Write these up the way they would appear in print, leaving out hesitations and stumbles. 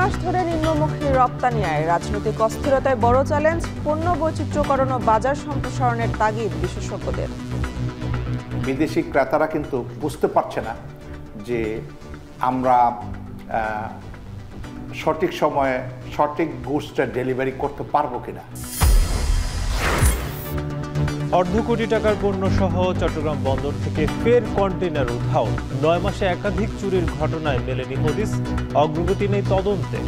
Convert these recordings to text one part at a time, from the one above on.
মাস ধরে নিম্নমুখী রপ্তানি আয়, রাজনৈতিক অস্থিরতায় বড় চ্যালেঞ্জ, পণ্য বৈচিত্র্যকরণ ও বাজার সম্প্রসারণের তাগিদ বিশেষজ্ঞদের। বিদেশি ক্রেতারা কিন্তু বুঝতে পারছে না যে আমরা সঠিক সময়ে সঠিক গুডসটা ডেলিভারি করতে পারবো কিনা। অর্ধ কোটি টাকার পণ্য সহ চট্টগ্রাম বন্দর থেকে ফের কন্টেইনার উধাও। ৯ মাসে একাধিক চুরির ঘটনায় মেলেনি হদিস, অগ্রগতি নেই তদন্তে।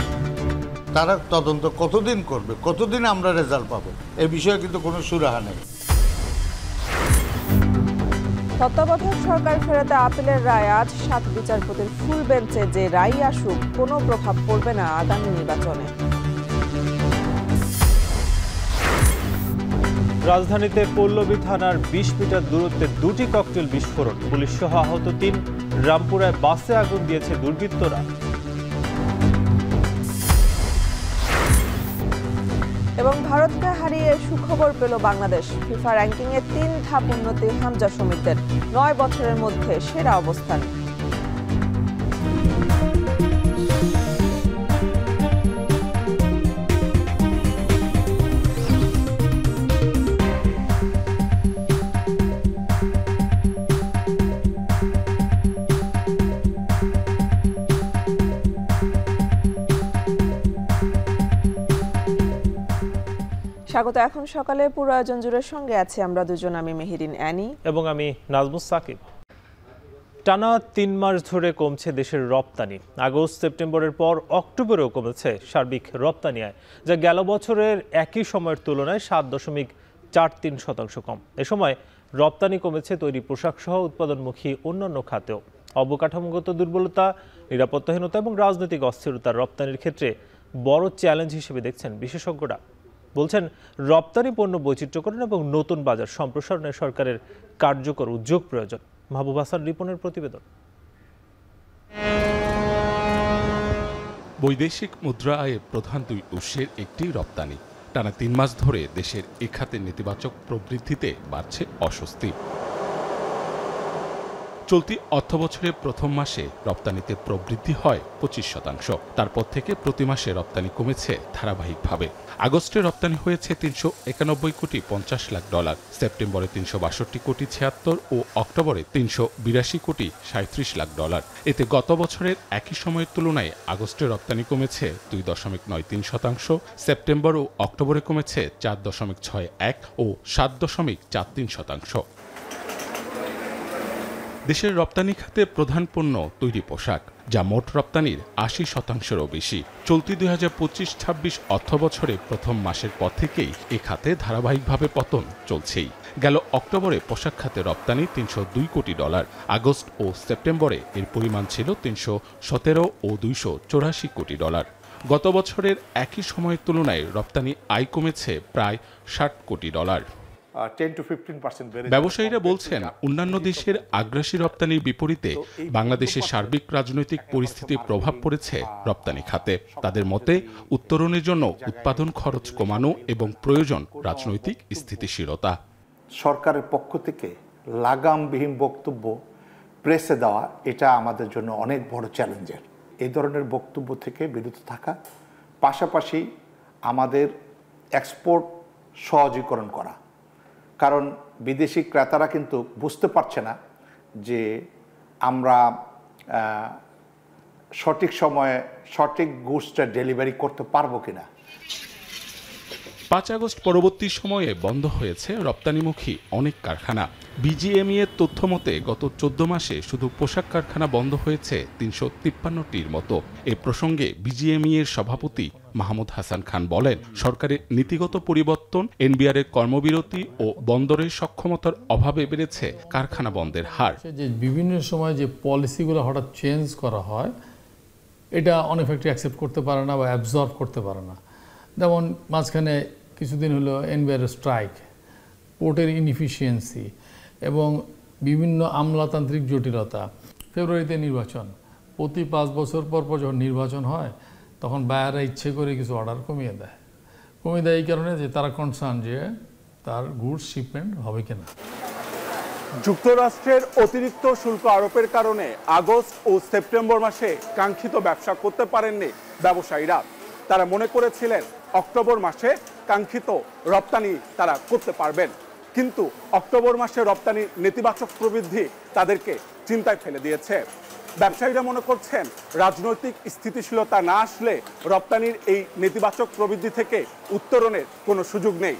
তারা তদন্ত কতদিন করবে, কতদিন আমরা রেজাল্ট পাবো, এই বিষয়ে কিন্তু কোনো সুরাহা নেই। তত্ত্বাবধায়ক সরকার ফেরাতে আপিলের রায় আজ ৭ বিচারপতির ফুল বেঞ্চে, যে রায় আসুক কোনো প্রভাব পড়বে না আগামী নির্বাচনে। রাজধানীতে পল্লবী থানার ২০ মিটার দূরত্বে ২টি ককটেল বিস্ফোরণ, পুলিশ সহ আহত ৩। রামপুরায় বাসে আগুন দিয়েছে দুর্বৃত্তরা। এবং ভারতকে হারিয়ে সুখবর পেল বাংলাদেশ, ফিফা র্যাঙ্কিংয়ে ৩ ধাপ উন্নতি হামজা সমিতির, ৯ বছরের মধ্যে সেরা অবস্থান। স্বাগত। এখন সকালে পুরো আয়োজন জুড়ে সঙ্গে আছে আমরা দুজন, আমি মেহেরিন অ্যানি এবং আমি নাজমুস সাকিব। টানা ৩ মাস ধরে কমছে দেশের রপ্তানি। আগস্ট সেপ্টেম্বরের পর অক্টোবরেও কমেছে সার্বিক রপ্তানি আয়, যা গেল বছরের একই সময়ের তুলনায় ৭.৪৩% কম। এ সময় রপ্তানি কমেছে তৈরি পোশাক সহ উৎপাদনমুখী অন্যান্য খাতেও। অবকাঠামোগত দুর্বলতা, নিরাপত্তাহীনতা এবং রাজনৈতিক অস্থিরতা রপ্তানির ক্ষেত্রে বড় চ্যালেঞ্জ হিসেবে দেখছেন বিশেষজ্ঞরা। বলছেন, রপ্তানি পণ্য বৈচিত্র্যকরণ এবং নতুন বাজার সম্প্রসারণে সরকারের কার্যকর উদ্যোগ প্রয়োজন। মাহবুব হাসান রিপনের প্রতিবেদন। বৈদেশিক মুদ্রা আয়ের প্রধান ২ উৎসের একটি রপ্তানি। টানা ৩ মাস ধরে দেশের এ খাতে নেতিবাচক প্রবৃদ্ধিতে বাড়ছে অস্বস্তি। চলতি অর্থবছরের প্রথম মাসে রপ্তানিতে প্রবৃদ্ধি হয় ২৫%। তারপর থেকে প্রতি মাসে রপ্তানি কমেছে ধারাবাহিকভাবে। আগস্টে রপ্তানি হয়েছে $৩৯১.৫০ লাখ, সেপ্টেম্বরে $৩৬২.৭৬ ও অক্টোবরে $৩৮২.৩৭ লাখ। এতে গত বছরের একই সময়ের তুলনায় আগস্টে রপ্তানি কমেছে ২.৯৩%, সেপ্টেম্বর ও অক্টোবরে কমেছে ৪.৬১ ও ৭.৪৩%। দেশের রপ্তানি খাতে প্রধান পণ্য তৈরি পোশাক, যা মোট রপ্তানির ৮০%-রও বেশি। চলতি ২০২৫-২৬ অর্থবছরে প্রথম মাসের পর থেকেই এ খাতে ধারাবাহিকভাবে পতন চলছেই। গেল অক্টোবরে পোশাক খাতে রপ্তানি $৩০২ কোটি, আগস্ট ও সেপ্টেম্বরে এর পরিমাণ ছিল $৩১৭ ও $২৮৪ কোটি। গত বছরের একই সময়ের তুলনায় রপ্তানি আয় কমেছে প্রায় $৬০ কোটি। ব্যবসায়ীরা বলছেন, অন্যান্য দেশের আগ্রাসী রপ্তানির বিপরীতে বাংলাদেশের সার্বিক রাজনৈতিক পরিস্থিতির প্রভাব পড়েছে রপ্তানি খাতে। তাদের মতে, উত্তরণের জন্য উৎপাদন খরচ কমানো এবং প্রয়োজন রাজনৈতিক স্থিতিশীলতা। সরকারের পক্ষ থেকে লাগামবিহীন বক্তব্য প্রেসে দেওয়া, এটা আমাদের জন্য অনেক বড় চ্যালেঞ্জের। এই ধরনের বক্তব্য থেকে বিরত থাকা, পাশাপাশি আমাদের এক্সপোর্ট সহজীকরণ করা, কারণ বিদেশি ক্রেতারা কিন্তু বুঝতে পারছে না যে আমরা সঠিক সময়ে সঠিক গুডসটা ডেলিভারি করতে পারবো কিনা। ৫ আগস্ট পরবর্তী সময়ে বন্ধ হয়েছে রপ্তানিমুখী অনেক কারখানা। বিজিএমই এর তথ্য মতে গত ১৪ মাসে শুধু পোশাক কারখানা বন্ধ হয়েছে ৩৫৩টির মতো। এ প্রসঙ্গে বিজিএমই এর সভাপতি মাহমুদ হাসান খান বলেন, সরকারের নীতিগত পরিবর্তন, এনবিআর এর কর্মবিরতি ও বন্দরের সক্ষমতার অভাবে বেড়েছে কারখানা বন্ধের হার। যে বিভিন্ন সময় যে পলিসিগুলো হঠাৎ চেঞ্জ করা হয়, এটা অনেক ফ্যাক্টরি অ্যাকসেপ্ট করতে পারে না বা অ্যাবজর্ব করতে পারে না। যেমন মাঝখানে কিছুদিন হলো এনবিআর স্ট্রাইক, পোর্টের ইনএফিসিয়েন্সি এবং বিভিন্ন আমলাতান্ত্রিক জটিলতা। ফেব্রুয়ারিতে নির্বাচন, প্রতি ৫ বছর পর পর যখন নির্বাচন হয় তখন বায়াররা ইচ্ছে করে কিছু অর্ডার কমিয়ে দেয় এই কারণে যে তারা কনসার্ন যে তার গুডস শিপমেন্ট হবে কিনা। যুক্তরাষ্ট্রের অতিরিক্ত শুল্ক আরোপের কারণে আগস্ট ও সেপ্টেম্বর মাসে কাঙ্ক্ষিত ব্যবসা করতে পারেননি ব্যবসায়ীরা। তারা মনে করেছিলেন অক্টোবর মাসে কাঙ্ক্ষিত রপ্তানি তারা করতে পারবেন, কিন্তু অক্টোবর মাসে রপ্তানির নেতিবাচক প্রবৃদ্ধি তাদেরকে চিন্তায় ফেলে দিয়েছে। ব্যবসায়ীরা মনে করছেন রাজনৈতিক স্থিতিশীলতা না আসলে রপ্তানির এই নেতিবাচক প্রবৃদ্ধি থেকে উত্তরণের কোনো সুযোগ নেই।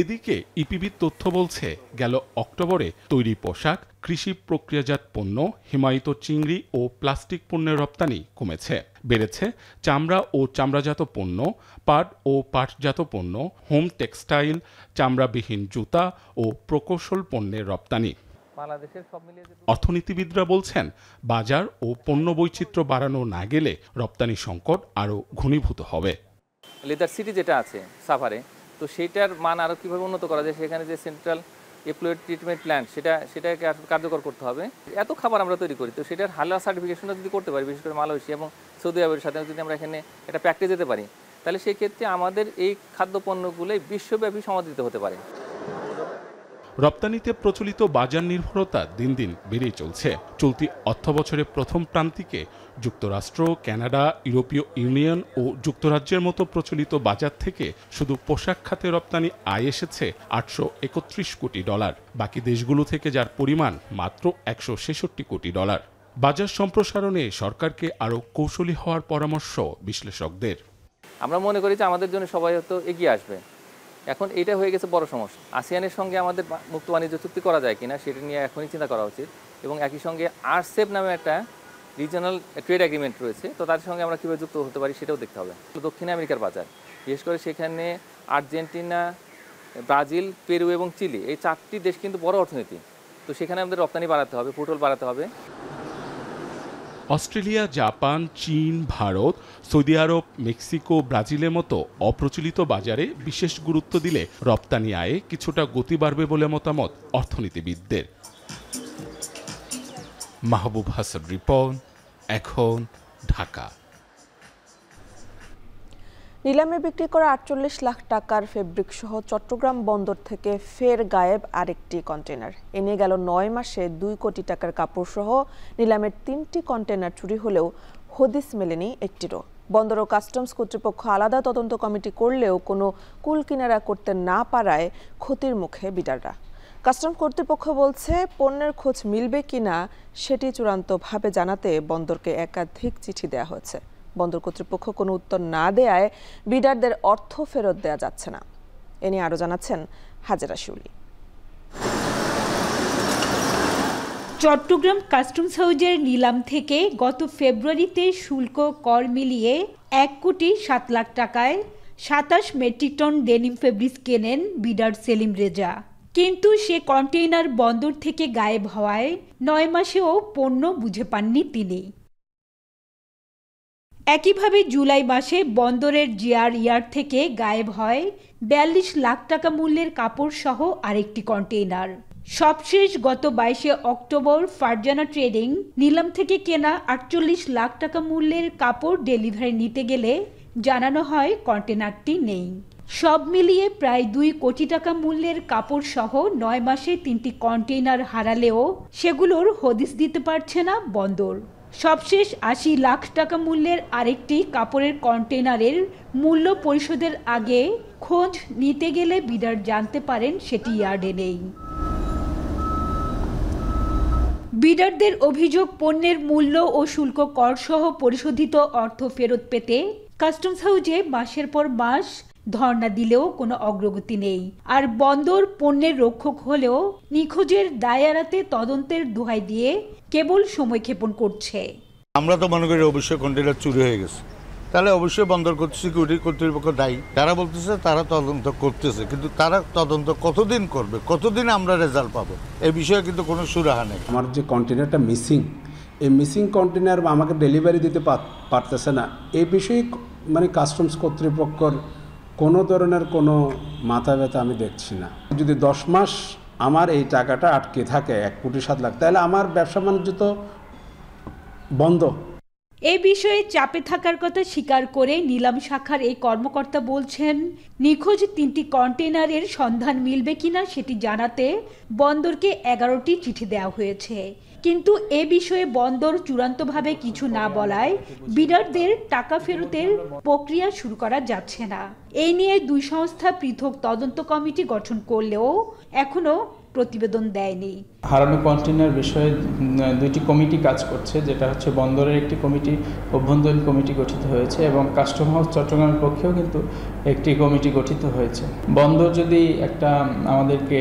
এদিকে ইপিবির তথ্য বলছে গেল অক্টোবরে তৈরি পোশাক, কৃষি প্রক্রিয়াজাত পণ্য, হিমায়িত চিংড়ি ও প্লাস্টিক পণ্যের রপ্তানি কমেছে। বেড়েছে চামড়া ও চামড়াজাত পণ্য, পাট ও পাটজাত পণ্য, হোম টেক্সটাইল, চামড়াবিহীন জুতা ও প্রকৌশল পণ্যের রপ্তানি। অর্থনীতিবিদরা বলছেন বাজার ও পণ্য বৈচিত্র্য বাড়ানো না গেলে রপ্তানি সংকট আরও ঘনীভূত হবে। লেদার সিটি যেটা আছে সাভারে, তো সেটার মান আরও কীভাবে উন্নত করা যায়, সেখানে যে সেন্ট্রাল এপ্লয়েড ট্রিটমেন্ট প্ল্যান্ট সেটাকে কার্যকর করতে হবে। এত খাবার আমরা তৈরি করি, তো সেটার হালাল সার্টিফিকেশনটা যদি করতে পারি, বিশেষ করে মালয়েশিয়া এবং সৌদি আরবের সাথে যদি আমরা এখানে এটা প্র্যাকটিস যেতে পারি, তাহলে সেই ক্ষেত্রে আমাদের এই খাদ্যপণ্যগুলোই বিশ্বব্যাপী সমাদৃত হতে পারে। রপ্তানিতে প্রচলিত বাজার নির্ভরতা দিন দিন বেড়েই চলছে। চলতি অর্থবছরের প্রথম প্রান্তিকে যুক্তরাষ্ট্র, কানাডা, ইউরোপীয় ইউনিয়ন ও যুক্তরাজ্যের মতো প্রচলিত বাজার থেকে শুধু পোশাক খাতে রপ্তানি আয় এসেছে $831 কোটি। বাকি দেশগুলো থেকে যার পরিমাণ মাত্র $166 কোটি। বাজার সম্প্রসারণে সরকারকে আরও কৌশলী হওয়ার পরামর্শ বিশ্লেষকদের। আমরা মনে করি যে আমাদের জন্য সবাই হয়তো এগিয়ে আসবে। এখন এটা হয়ে গেছে বড় সমস্যা। আসিয়ানের সঙ্গে আমাদের মুক্ত বাণিজ্য চুক্তি করা যায় কিনা সেটা নিয়ে এখনই চিন্তা করা উচিত, এবং একই সঙ্গে আরসেপ নামে একটা রিজনাল ট্রেড এগ্রিমেন্ট রয়েছে, তো তার সঙ্গে আমরা কীভাবে যুক্ত হতে পারি সেটাও দেখতে হবে। দক্ষিণ আমেরিকার বাজার, বিশেষ করে সেখানে আর্জেন্টিনা, ব্রাজিল, পেরু এবং চিলি, এই 4টি দেশ কিন্তু বড় অর্থনীতি, তো সেখানে আমাদের রপ্তানি বাড়াতে হবে, ফুটবল বাড়াতে হবে। অস্ট্রেলিয়া, জাপান, চীন, ভারত, সৌদি আরব, মেক্সিকো, ব্রাজিলের মতো অপ্রচলিত বাজারে বিশেষ গুরুত্ব দিলে রপ্তানি আয়ে কিছুটা গতি বাড়বে বলে মতামত অর্থনীতিবিদদের। মাহবুব হাসান রিপন, এখন, ঢাকা। নিলামে বিক্রি করা 48 লাখ টাকার ফেব্রিক সহ চট্টগ্রাম বন্দর থেকে ফের গায়েব আরেকটি কন্টেনার। এ নিয়ে গেল 9 মাসে 2 কোটি টাকার কাপড় সহ নিলামের 3টি কন্টেনার চুরি হলেও হদিস মেলেনি একটিরও। বন্দর ও কাস্টমস কর্তৃপক্ষ আলাদা তদন্ত কমিটি করলেও কোনো কুল কিনারা করতে না পারায় ক্ষতির মুখে বিডাররা। কাস্টমস কর্তৃপক্ষ বলছে পণ্যের খোঁজ মিলবে কিনা সেটি চূড়ান্তভাবে জানাতে বন্দরকে একাধিক চিঠি দেওয়া হয়েছে। বন্দর কর্তৃপক্ষ কোনো উত্তর না দেয়ায় বিডারদের অর্থ ফেরত দেওয়া যাচ্ছে না। এ নিয়ে আরও জানাচ্ছেন হাজেরা শিউলি। চট্টগ্রাম কাস্টমস হাউজের নিলাম থেকে গত ফেব্রুয়ারিতে শুল্ক কর মিলিয়ে 1,07,00,000 টাকায় 27 মেট্রিক টন ডেনিম ফেব্রিক্স কেনেন বিডার সেলিম রেজা। কিন্তু সে কন্টেইনার বন্দর থেকে গায়েব হওয়ায় 9 মাসেও পণ্য বুঝে পাননি তিনি। একইভাবে জুলাই মাসে বন্দরের জিআর ইয়ার্ড থেকে গায়েব হয় 42 লাখ টাকা মূল্যের কাপড় সহ আরেকটি কন্টেইনার। সবশেষ গত 22 অক্টোবর ফারজানা ট্রেডিং নিলাম থেকে কেনা 48 লাখ টাকা মূল্যের কাপড় ডেলিভারি নিতে গেলে জানানো হয় কন্টেইনারটি নেই। সব মিলিয়ে প্রায় 2 কোটি টাকা মূল্যের কাপড় সহ 9 মাসে 3টি কন্টেইনার হারালেও সেগুলোর হদিস দিতে পারছে না বন্দর। সবশেষ 80 লাখ টাকা মূল্যের আরেকটি কাপড়ের কন্টেইনারের মূল্য পরিশোধের আগে খোঁজ নিতে গেলে বিডার জানতে পারেন সেটি ইয়ার্ডে নেই। বিডারদের অভিযোগ, পণ্যের মূল্য ও শুল্ক কর সহ পরিশোধিত অর্থ ফেরত পেতে কাস্টমস হাউজে মাসের পর মাস ধর্ণা দিলেও কোনো অগ্রগতি নেই। আর বন্দর পণ্যের রক্ষক হলেও নিখোঁজের দায় এড়াতে তদন্তের দোহাই দিয়ে কেবল সময় ক্ষেপণ করছে। আমরা তো মনে করি অবশ্যই কন্টেইনার চুরি হয়ে গেছে, তাহলে অবশ্যই বন্দর সিকিউরিটি কর্তৃপক্ষ দায়ী। তারা বলতেছে তারা তদন্ত করতেছে, কিন্তু তারা তদন্ত কতদিন করবে, কতদিন আমরা রেজাল্ট পাবো, এই বিষয়ে কিন্তু কোনো সুরাহা নেই। আমার যে কন্টেইনারটা মিসিং, এই মিসিং কন্টেইনার আমাকে ডেলিভারি দিতে পারতেছে না, এই বিষয়ে মানে কাস্টমস কর্তৃপক্ষর কোনো ধরনের কোনো মাথা ব্যথা আমি দেখছি না। যদি 10 মাস আমার এই টাকাটা আটকে থাকে 1,07,00,000, তাহলে আমার ব্যবসা বাণিজ্য তো বন্ধ। এ বিষয়ে চাপে থাকার কথা স্বীকার করে নিলাম শাখার এই কর্মকর্তা বলছেন, নিখোঁজ 3টি কন্টেনারের সন্ধান মিলবে কিনা সেটি জানাতে বন্দরকে 11টি চিঠি দেওয়া হয়েছে। কিন্তু এ বিষয়ে বন্দর চূড়ান্তভাবে কিছু না বলায় বিডারদের টাকা ফেরতের প্রক্রিয়া শুরু করা যাচ্ছে না। এই নিয়ে দুই সংস্থা পৃথক তদন্ত কমিটি গঠন করলেও এখনো প্রতিবেদন দেয়নি। হারানো কন্টেনার বিষয়ে 2টি কমিটি কাজ করছে, যেটা হচ্ছে বন্দরের একটি কমিটি, অভ্যন্তরীণ কমিটি গঠিত হয়েছে এবং কাস্টম হাউস চট্টগ্রামের পক্ষেও কিন্তু একটি কমিটি গঠিত হয়েছে। বন্দর যদি একটা আমাদেরকে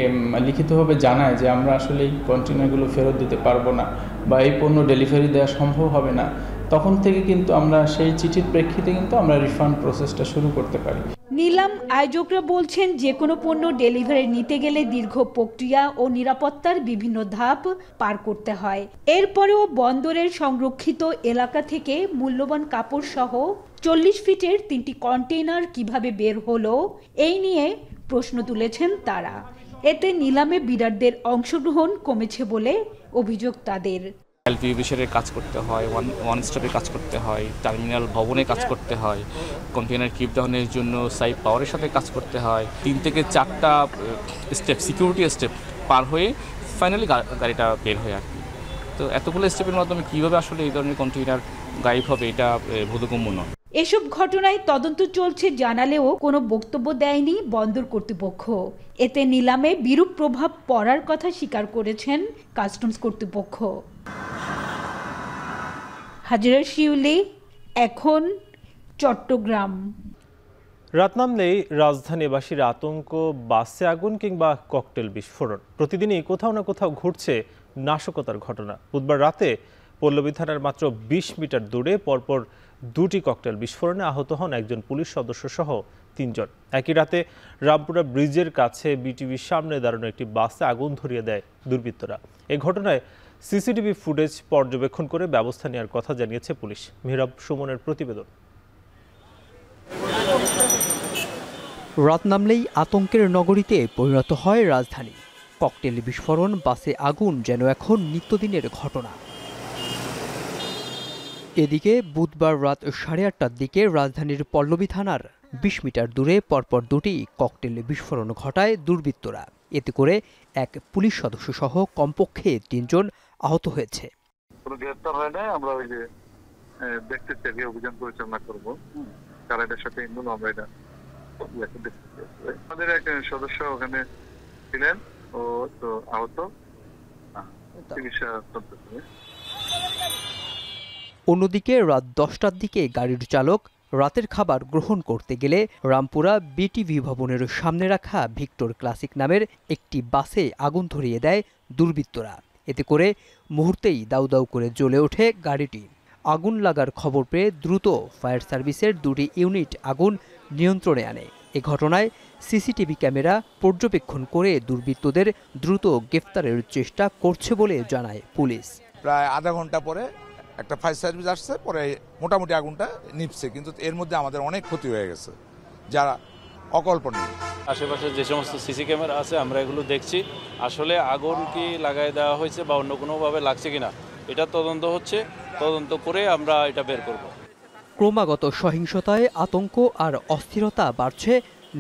লিখিতভাবে জানায় যে আমরা আসলে এই কন্টেনারগুলো ফেরত দিতে পারবো না বা এই পণ্য ডেলিভারি দেওয়া সম্ভব হবে না, তখন থেকে কিন্তু আমরা সেই চিঠির প্রেক্ষিতে কিন্তু আমরা রিফান্ড প্রসেসটা শুরু করতে পারি। নিলাম আয়োজকরা বলছেন, যে কোনো পণ্য ডেলিভারি নিতে গেলে দীর্ঘ প্রক্রিয়া ও নিরাপত্তার বিভিন্ন ধাপ পার করতে হয়। এরপরেও বন্দরের সংরক্ষিত এলাকা থেকে মূল্যবান কাপড় সহ 40 ফিটের 3টি কন্টেইনার কিভাবে বের হলো, এই নিয়ে প্রশ্ন তুলেছেন তারা। এতে নিলামে বিডারদের অংশগ্রহণ কমেছে বলে অভিযোগ তাদের। এলপিজি বিষয়ে কাজ করতে হয়, ওয়ান স্টপে কাজ করতে হয়, টার্মিনাল ভবনে কাজ করতে হয়, কন্টেনার কিপ ডাউনের জন্য সাইড পাওয়ারের সাথে কাজ করতে হয়। 3 থেকে 4টা স্টেপ, সিকিউরিটি স্টেপ পার হয়ে ফাইনালি গাড়িটা বের হয় আর কি। তো এতগুলো স্টেপের মাধ্যমে কীভাবে আসলে এই ধরনের কন্টেনার গায়েব হবে, এটা বোধগম্য নয়। এসব ঘটনায় তদন্ত চলছে জানালেও কোনো বক্তব্য দেয়নি বন্দর কর্তৃপক্ষ। এতে নিলামে বিরূপ প্রভাব পড়ার কথা স্বীকার করেছেন কাস্টমস কর্তৃপক্ষ। হাজিরা শিউলি, এখন চট্টগ্রাম। রাত নামলেই রাজধানীবাসীর আতঙ্ক, বাসে আগুন কিংবা ককটেল বিস্ফোরণ। প্রতিদিনই কোথাও না কোথাও ঘটছে নাশকতার ঘটনা। বুধবার রাতে পল্লবী থানার মাত্র 20 মিটার দূরে পরপর 2টি ককটেল বিস্ফোরণে আহত হন একজন পুলিশ সদস্য সহ 3 জন। একই রাতে রামপুরা ব্রিজের কাছে বিটিভির সামনে দাঁড়ানো একটি বাসে আগুন ধরিয়ে দেয় দুর্বৃত্তরা। এই ঘটনায় সিসিটিভি ফুটেজ পর্যবেক্ষণ করে ব্যবস্থা নেওয়ার কথা জানিয়েছে পুলিশ। মেহরাব সুমনের প্রতিবেদন। রাত নামলেই আতঙ্কের নগরীতে পরিণত হয় রাজধানী। ককটেল বিস্ফোরণ, বাসে আগুন যেন এখন নিত্যদিনের ঘটনা। এদিকে বুধবার রাত 8:30টার দিকে রাজধানীর পল্লবী থানার 20 মিটার দূরে পরপর 2টি ককটেল বিস্ফোরণ ঘটায় দুর্বৃত্তরা। এতে করে এক পুলিশ সদস্য সহ কমপক্ষে 3 জন আহত হয়েছে। কোনো গ্রেফতার হয় না, আমরা ওই যে দেখতে চাই অভিযান পরিচালনা করব, কারা এটার সাথে ইনভলভ আমরা এটা দেখতে চাই। আমাদের এক সদস্য ওখানে ছিলেন, ও তো আহত, চিকিৎসা চলতেছে। অন্যদিকে রাত 10টার দিকে গাড়ির চালক রাতের খাবার গ্রহণ করতে গেলে রামপুরা বিটিভি ভবনের সামনে রাখা ভিক্টর ক্লাসিক নামের একটি বাসে আগুন ধরিয়ে দেয় দুর্বৃত্তরা। এতে করে মুহূর্তেই দাউ দাউ করে জ্বলে ওঠে গাড়িটি। আগুন লাগার খবর পেয়ে দ্রুত ফায়ার সার্ভিসের 2টি ইউনিট আগুন নিয়ন্ত্রণে আনে। এ ঘটনায় সিসিটিভি ক্যামেরা পর্যবেক্ষণ করে দুর্বৃত্তদের দ্রুত গ্রেফতারের চেষ্টা করছে বলে জানায় পুলিশ। প্রায় আধা ঘন্টা পরে একটা ফায়ার সার্ভিস আসছে, পরে মোটামুটি আগুনটা নিভছে, কিন্তু এর মধ্যে আমাদের অনেক ক্ষতি হয়ে গেছে, যারা অকল্পনীয়। আশেপাশে যে সমস্ত সিসি ক্যামেরা আছে আমরা এগুলো দেখছি, আসলে আগুন কি লাগাই দেওয়া হয়েছে বা অন্য কোনোভাবে লাগছে কিনা এটা তদন্ত হচ্ছে, তদন্ত করে আমরা এটা বের করব। ক্রমাগত সহিংসতায় আতঙ্ক আর অস্থিরতা বাড়ছে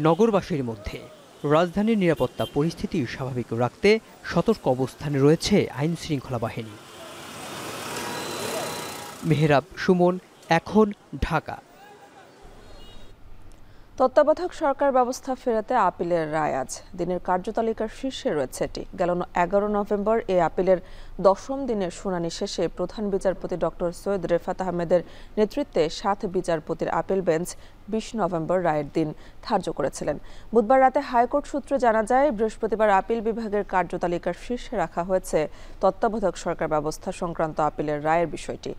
নগরবাসীর মধ্যে। রাজধানীর নিরাপত্তা পরিস্থিতি স্বাভাবিক রাখতে সতর্ক অবস্থানে রয়েছে আইন শৃঙ্খলা বাহিনী। মেহরাব সুমন, এখন, ঢাকা। তত্ত্বাবধায়ক সরকার ব্যবস্থা ফেরাতে আপিলের রায় আজ। দিনের কার্যতালিকার শীর্ষে রয়েছে এটি। গেল 11 নভেম্বর এই আপিলের 10ম দিনের শুনানি শেষে প্রধান বিচারপতি ডক্টর সৈয়দ রেফাত আহমেদের নেতৃত্বে 7 বিচারপতির আপিল বেঞ্চ 20 নভেম্বর রায়ের দিন ধার্য করেছিলেন। বুধবার রাতে হাইকোর্ট সূত্রে জানা যায়, বৃহস্পতিবার আপিল বিভাগের কার্যতালিকার শীর্ষে রাখা হয়েছে তত্ত্বাবধায়ক সরকার ব্যবস্থা সংক্রান্ত আপিলের রায়ের বিষয়টি।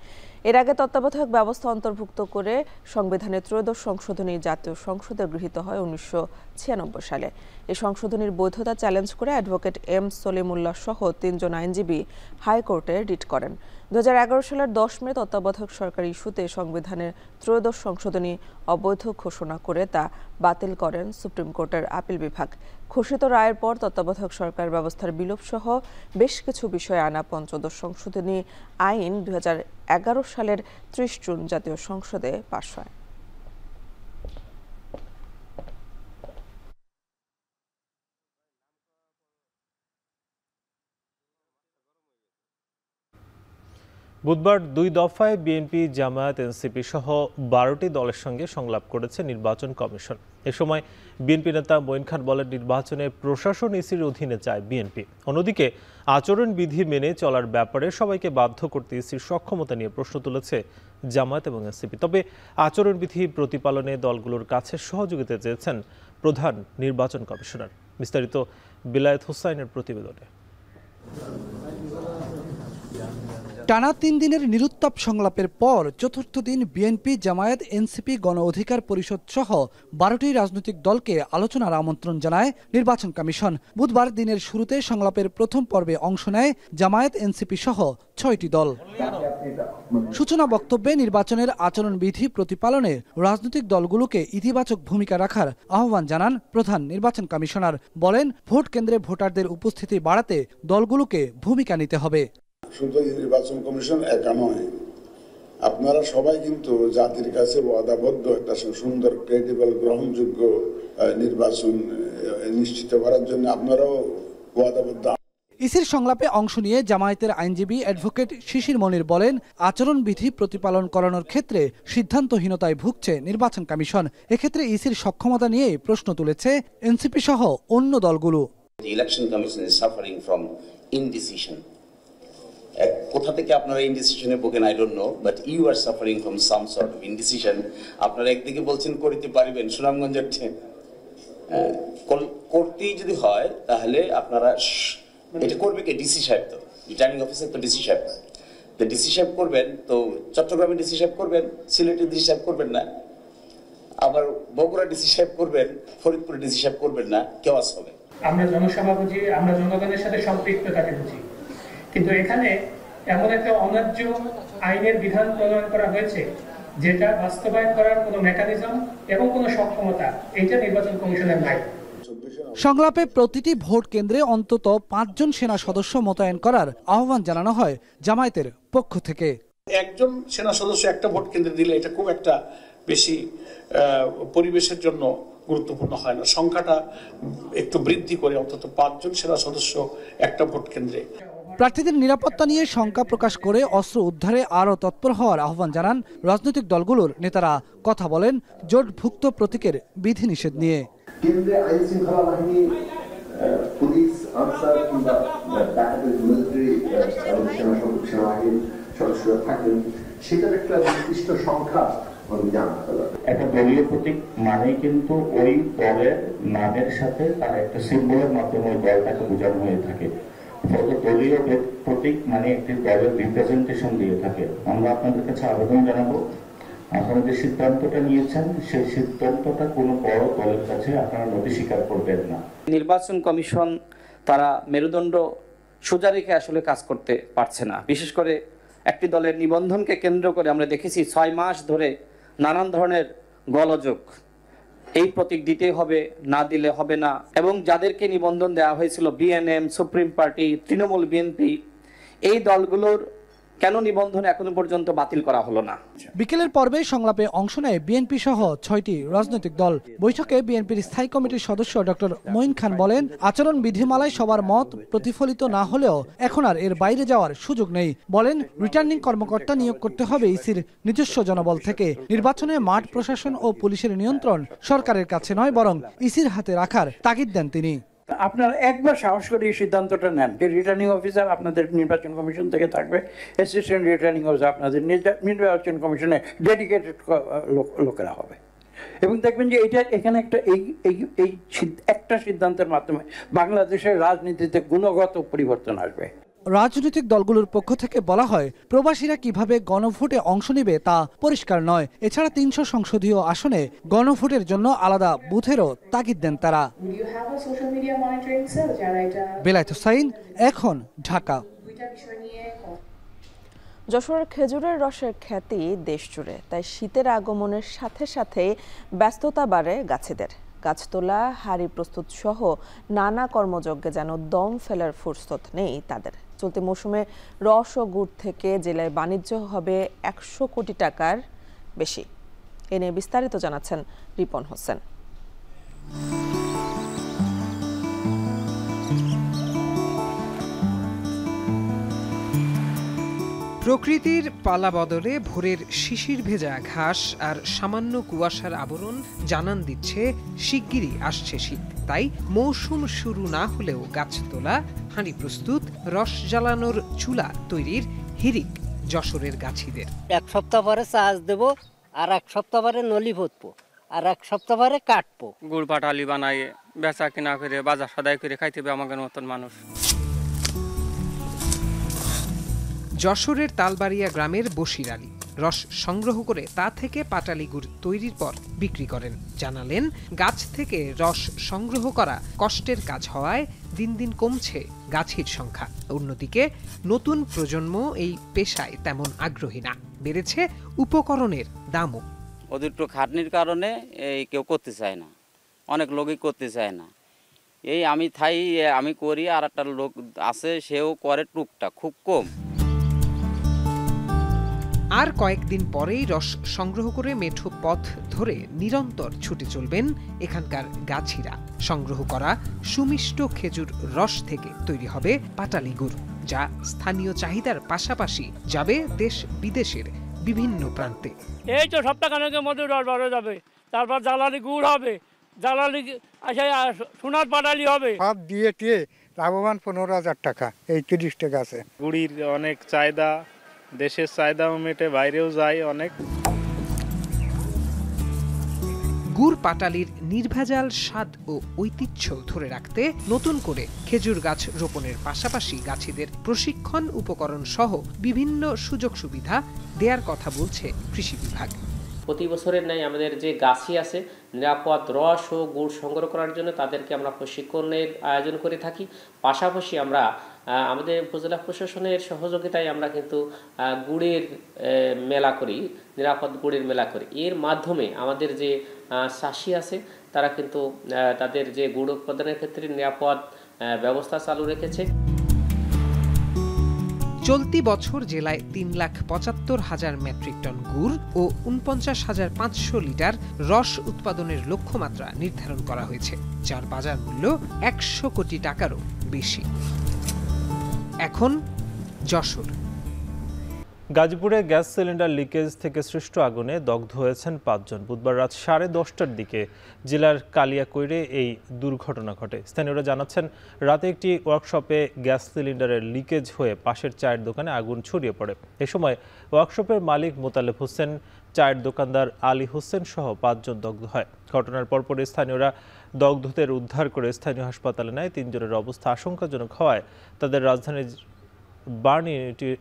এর আগে তত্ত্বাবধায়ক ব্যবস্থা অন্তর্ভুক্ত করে সংবিধানের 13শ সংশোধনী জাতীয় সংসদে গৃহীত হয় 1996 সালে। এই সংশোধনীর বৈধতা চ্যালেঞ্জ করে অ্যাডভোকেট এম সলিমুল্লাহ সহ 3 জন আইনজীবী হাইকোর্টে রিট করেন। 2011 সালের 10 মে তত্ত্বাবধায়ক সরকার ইস্যুতে সংবিধানের 13শ সংশোধনী অবৈধ ঘোষণা করে তা বাতিল করেন সুপ্রিম কোর্টের আপিল বিভাগ। ঘোষিত রায়ের পর তত্ত্বাবধায়ক সরকার ব্যবস্থার বিলোপ সহ বেশ কিছু বিষয়ে আনা পঞ্চদশ সংশোধনী আইন সালের 30 জুন জাতীয় সংসদে পাস হয়। বুধবার 2 দফায় বিএনপি, জামায়াত, এনসিপি সহ 12টি দলের সঙ্গে সংলাপ করেছে নির্বাচন কমিশন। এ সময় বিএনপি নেতা মঈন খান বলেন, নির্বাচনে প্রশাসন ইসির অধীনে চায় বিএনপি। অন্যদিকে আচরণবিধি মেনে চলার ব্যাপারে সবাইকে বাধ্য করতে ইসির সক্ষমতা নিয়ে প্রশ্ন তুলেছে জামায়াত এবং এনসিপি। তবে আচরণবিধি প্রতিপালনে দলগুলোর কাছে সহযোগিতা চেয়েছেন প্রধান নির্বাচন কমিশনার। বিস্তারিত বিলায়েত হোসাইনের প্রতিবেদনে। টানা 3 দিনের নিরুত্তাপ সংলাপের পর চতুর্থ দিন বিএনপি, জামায়াত, এনসিপি, গণ অধিকার পরিষদ সহ 12টি রাজনৈতিক দলকে আলোচনার আমন্ত্রণ জানায় নির্বাচন কমিশন। বুধবার দিনের শুরুতে সংলাপের প্রথম পর্বে অংশ নেয় জামায়াত, এনসিপি সহ 6টি দল। সূচনা বক্তব্যে নির্বাচনের আচরণবিধি প্রতিপালনে রাজনৈতিক দলগুলোকে ইতিবাচক ভূমিকা রাখার আহ্বান জানান প্রধান নির্বাচন কমিশনার। বলেন, ভোট কেন্দ্রে ভোটারদের উপস্থিতি বাড়াতে দলগুলোকে ভূমিকা নিতে হবে। শুধু নির্বাচন কমিশন একা নয়, আপনারা সবাই কিন্তু জাতির কাছে ওয়াদাবদ্ধ একটা সুন্দর, ক্রেডিবল, গ্রহণযোগ্য নির্বাচন নিশ্চিত করার জন্য আপনারাও ওয়াদাবদ্ধ। ইসির সংলাপে অংশ নিয়ে জামায়াতের আইনজীবী অ্যাডভোকেট শিশির মনির বলেন, আচরণবিধি প্রতিপালন করানোর ক্ষেত্রে সিদ্ধান্তহীনতায় ভুগছে নির্বাচন কমিশন। এক্ষেত্রে ইসির সক্ষমতা নিয়ে প্রশ্ন তুলেছে এনসিপি সহ অন্য দলগুলো। Election commission is suffering from indecision. কোথা থেকে আপনারা ইনডিসিশনে ভোগেন I don't know, but you are suffering from some sort of indecision. আপনারা একদিকে বলছেন করিতে পারিবেন, সুনামগঞ্জের করতেই যদি হয় তাহলে আপনারা এটা করবে কে? ডিসি সাহেব, তো রিটার্নিং অফিসার তো ডিসি সাহেব। তো ডিসি সাহেব করবেন, তো চট্টগ্রামে ডিসি সাহেব করবেন, সিলেটের ডিসি সাহেব করবেন না, আবার বগুড়া ডিসি সাহেব করবেন, ফরিদপুর ডিসি সাহেব করবেন না, কেউ হবে। আমরা জনসভা বুঝি, আমরা জনগণের সাথে সম্পৃক্ততাকে বুঝি, কিন্তু এখানে এমন একটা অন্যায্য আইনের বিধান প্রণয়ন করা হয়েছে যেটা বাস্তবায়ন করার কোনো মেকানিজম এবং কোনো সক্ষমতা এইটা নির্বাচন কমিশনের নাই। সংলাপে প্রতিটি ভোট কেন্দ্রে অন্তত 5 জন সেনা সদস্য মোতায়েন করার আহ্বান জানানো হয় জামায়াতের পক্ষ থেকে। একজন সেনা সদস্য একটা ভোট কেন্দ্রে দিলে এটা খুব একটা বেশি পরিবেশের জন্য গুরুত্বপূর্ণ হয় না। সংখ্যাটা একটু বৃদ্ধি করে অন্তত 5 জন সেনা সদস্য একটা ভোট কেন্দ্রে। প্রার্থীদের নিরাপত্তা নিয়ে শঙ্কা প্রকাশ করে অস্ত্র উদ্ধারে আরও তৎপর হওয়ার আহ্বান জানান রাজনৈতিক দলগুলোর নেতারা। কথা বলেন জোটভুক্ত প্রতীকের বিধিনিষেধ নিয়ে। কেন্দ্রে আইন শৃঙ্খলা বাহিনী, পুলিশ, আনসার কিংবা মিলিটারি সেনাবাহিনীর সদস্যরা থাকেন, সেটার একটা নির্দিষ্ট সংখ্যা একটা দলীয় প্রতীক মানে কিন্তু ওই দলের নামের সাথে তার একটা সিম্বলের মাধ্যমে ওই দলটাকে বোঝানো হয়ে থাকে। দলীয় প্রতীক মানে একটি দলের রিপ্রেজেন্টেশন দিয়ে থাকে। আমরা আপনাদের কাছে আবেদন জানাবো, আপনারা যে সিদ্ধান্তটা নিয়েছেন সেই সিদ্ধান্তটা কোনো বড় দলের কাছে আপনারা নথি স্বীকার করবেন না। নির্বাচন কমিশন তারা মেরুদণ্ড সোজা রেখে আসলে কাজ করতে পারছে না। বিশেষ করে একটি দলের নিবন্ধনকে কেন্দ্র করে আমরা দেখেছি 6 মাস ধরে নানান ধরনের গোলযোগ। এই প্রতীক দিতে হবে, না দিলে হবে না, এবং যাদেরকে নিবন্ধন দেওয়া হয়েছিল BNM, supreme party, Trinamool, BNP, এই দলগুলোর কেন নিবন্ধন এখনো পর্যন্ত বাতিল করা হলো না? বিকেলের পর্বে সংলাপে অংশ নেয় বিএনপি সহ 6টি রাজনৈতিক দল। বৈঠকে বিএনপির স্থায়ী কমিটির সদস্য ডক্টর মঈন খান বলেন, আচরণ বিধিমালায় সবার মত প্রতিফলিত না হলেও এখন আর এর বাইরে যাওয়ার সুযোগ নেই। বলেন, রিটার্নিং কর্মকর্তা নিয়োগ করতে হবে ইসির নিজস্ব জনবল থেকে। নির্বাচনে মাঠ প্রশাসন ও পুলিশের নিয়ন্ত্রণ সরকারের কাছে নয়, বরং ইসির হাতে রাখার তাগিদ দেন তিনি। আপনারা একবার সাহস করে এই সিদ্ধান্তটা নেন যে রিটার্নিং অফিসার আপনাদের নির্বাচন কমিশন থেকে থাকবে, অ্যাসিস্ট্যান্ট রিটার্নিং অফিসার আপনাদের নির্বাচন কমিশনে ডেডিকেটেড লোকেরা হবে, এবং দেখবেন যে এটা এখানে একটা এই একটা সিদ্ধান্তের মাধ্যমে বাংলাদেশের রাজনীতিতে গুণগত পরিবর্তন আসবে। রাজনৈতিক দলগুলোর পক্ষ থেকে বলা হয়, প্রবাসীরা কিভাবে গণভোটে অংশ নেবে তা পরিষ্কার নয়। এছাড়া 300 সংসদীয় আসনে গণভোটের জন্য আলাদা বুথেরও তাগিদ দেন তারা। বিলায়েত হোসাইন, এখন, ঢাকা। যশোরের খেজুরের রসের খ্যাতি দেশ জুড়ে, তাই শীতের আগমনের সাথে সাথে ব্যস্ততা বাড়ে গাছেদের। গাছ তোলা, হাড়ি প্রস্তুত সহ নানা কর্মযজ্ঞে যেন দম ফেলার ফুরসত নেই তাদের। চলতি মৌসুমে রস ও গুড় থেকে জেলায় বাণিজ্য হবে 100 কোটি টাকার বেশি। এ নিয়ে বিস্তারিত জানাচ্ছেন রিপন হোসেন। প্রকৃতির পালা বদলে ভোরের শিশির ভেজা ঘাস আর সামান্য কুয়াশার আবরণ জানান দিচ্ছে শিগগিরই আসছে শীত। তাই মৌসুম শুরু না হলেও গাছ তোলা, হাঁড়ি প্রস্তুত, রস জ্বালানোর চুলা তৈরির হিড়িক যশোরের গাছিদের। এক সপ্তাহ পরে চাষ দেব, আর এক সপ্তাহ পরে নলি পুঁতবো, আর এক সপ্তাহ পরে কাটবো। গুড় পাটালি বানাই বেচা কিনা করে বাজার সদাই করে খাইতে হবে আমাদের মতন মানুষ। যশোরের তালবাড়িয়া গ্রামের বশির আলী রস সংগ্রহ করে তা থেকে পাটালি গুড় তৈরির পর বিক্রি করেন। জানালেন, গাছ থেকে রস সংগ্রহ করা কষ্টের কাজ হওয়ায় দিন দিন কমছে গাছির সংখ্যা। অন্যদিকে নতুন প্রজন্ম এই পেশায় তেমন আগ্রহী না, বেড়েছে উপকরণের দামও। অতিরিক্ত খাটনির কারণে এই কেউ করতে চায় না, অনেক লোকই করতে চায় না। এই আমি করি, আর একটা লোক আছে সেও করে টুকটা, খুব কম। আর কয়েকদিন পরেই রস সংগ্রহ করে মেঠো পথ ধরে নিরন্তর ছুটে চলবেন এখানকার গাছিরা। সংগ্রহ করা সুমিষ্ট খেজুর রস থেকে তৈরি হবে পাটালি গুড়, যা স্থানীয় চাহিদার পাশাপাশি যাবে দেশ বিদেশের বিভিন্ন প্রান্তে। এই তো সপ্তাহখানেকের মধ্যে রস বার হয়ে যাবে, তারপর জ্বালানি গুড় হবে, জ্বালানি সোনার পাটালি হবে। সব দিয়ে টিয়ে লাভবান 15,000 টাকা এই 30টা গাছে। গুড়ির অনেক চাহিদা, দেশের চাহিদাও মেটে, বাইরেও যায় অনেক। গুড় পাটালির নির্ভেজাল স্বাদ ও ঐতিহ্য ধরে রাখতে নতুন করে খেজুর গাছ রোপণের পাশাপাশি গাছিদের প্রশিক্ষণ, উপকরণ সহ বিভিন্ন সুযোগ সুবিধা দেওয়ার কথা বলছে কৃষি বিভাগ। প্রতি বছরের ন্যায় আমাদের যে গাছি আছে, নিরাপদ রস ও গুড় সংগ্রহ করার জন্য তাদেরকে আমরা প্রশিক্ষণের আয়োজন করে থাকি। পাশাপাশি আমরা আমাদের উপজেলা প্রশাসনের সহযোগিতায় আমরা কিন্তু গুড়ের মেলা করি, নিরাপদ গুড়ের মেলা করি। এর মাধ্যমে আমাদের যে চাষি আছে তারা কিন্তু তাদের যে গুড় উৎপাদনের ক্ষেত্রে নিরাপদ ব্যবস্থা চালু রেখেছে। চলতি বছর জেলায় 3,75,000 মেট্রিক টন গুড় ও 49,500 লিটার রস উৎপাদনের লক্ষ্যমাত্রা নির্ধারণ করা হয়েছে, যার বাজার মূল্য 100 কোটি টাকারও বেশি। এখন যশোর। গাজীপুরে গ্যাস সিলিন্ডার লিকেজ থেকে সৃষ্ট আগুনে দগ্ধ হয়েছেন 5 জন। বুধবার রাত 10:30টার দিকে জেলার কালিয়াকৈরে এই দুর্ঘটনা ঘটে। স্থানীয়রা জানাচ্ছেন, রাতে একটি ওয়ার্কশপে গ্যাস সিলিন্ডারের লিকেজ হয়ে পাশের চায়ের দোকানে আগুন ছড়িয়ে পড়ে। এ সময় ওয়ার্কশপের মালিক মোতালেব হোসেন, চায়ের দোকানদার আলী হোসেন সহ 5 জন দগ্ধ হয়। ঘটনার পরপরই স্থানীয়রা দগ্ধদের উদ্ধার করে স্থানীয় হাসপাতালে নেয়। 3 জনের অবস্থা আশঙ্কাজনক হওয়ায় তাদের রাজধানীর বার্ন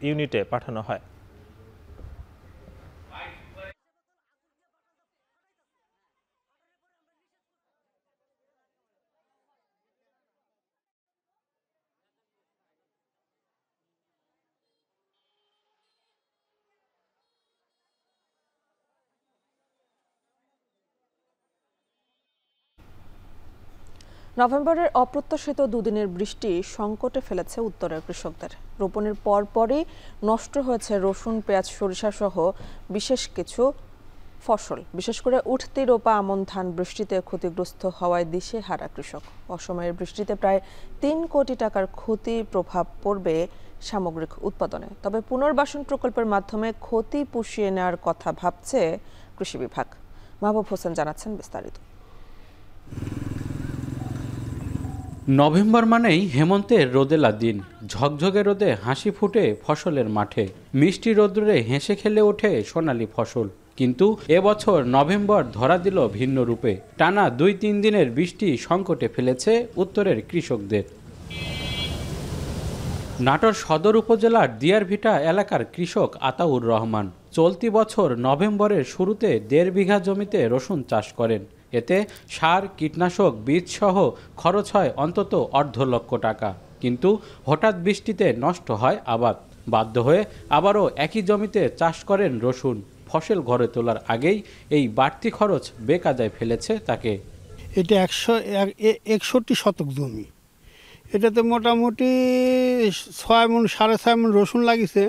ইউনিটে পাঠানো হয়। নভেম্বরের অপ্রত্যাশিত দুদিনের বৃষ্টি সংকটে ফেলেছে উত্তরের কৃষকদের। রোপণের পরপরই নষ্ট হয়েছে রসুন, পেঁয়াজ, সরিষা সহ বিশেষ কিছু ফসল। বিশেষ করে উঠতি রোপা আমন ধান বৃষ্টিতে ক্ষতিগ্রস্ত হওয়ায় দিশেহারা কৃষক। অসময়ের বৃষ্টিতে প্রায় 3 কোটি টাকার ক্ষতি প্রভাব পড়বে সামগ্রিক উৎপাদনে। তবে পুনর্বাসন প্রকল্পের মাধ্যমে ক্ষতি পুষিয়ে নেওয়ার কথা ভাবছে কৃষি বিভাগ। মাহবুব হোসেন জানাচ্ছেন বিস্তারিত। নভেম্বর মানেই হেমন্তের রোদেলা দিন। ঝকঝকে রোদে হাসি ফুটে ফসলের মাঠে, মিষ্টি রোদ্রে হেসে খেলে ওঠে সোনালী ফসল। কিন্তু এবছর নভেম্বর ধরা দিল ভিন্ন রূপে। টানা 2-3 দিনের বৃষ্টি সংকটে ফেলেছে উত্তরের কৃষকদের। নাটোর সদর উপজেলার দিয়ারভিটা এলাকার কৃষক আতাউর রহমান চলতি বছর নভেম্বরের শুরুতে 1.5 বিঘা জমিতে রসুন চাষ করেন। এতে সার, কীটনাশক, বীজ সহ খরচ হয় অন্তত 2.5 লক্ষ টাকা। কিন্তু হঠাৎ বৃষ্টিতে নষ্ট হয় আবাদ। বাধ্য হয়ে আবারও একই জমিতে চাষ করেন রসুন। ফসল ঘরে তোলার আগেই এই বাড়তি খরচ বেকায়দায় ফেলেছে তাকে। এটা 61 শতক জমি, এটাতে মোটামুটি 6 মণ 6.5 মণ রসুন লাগিছে,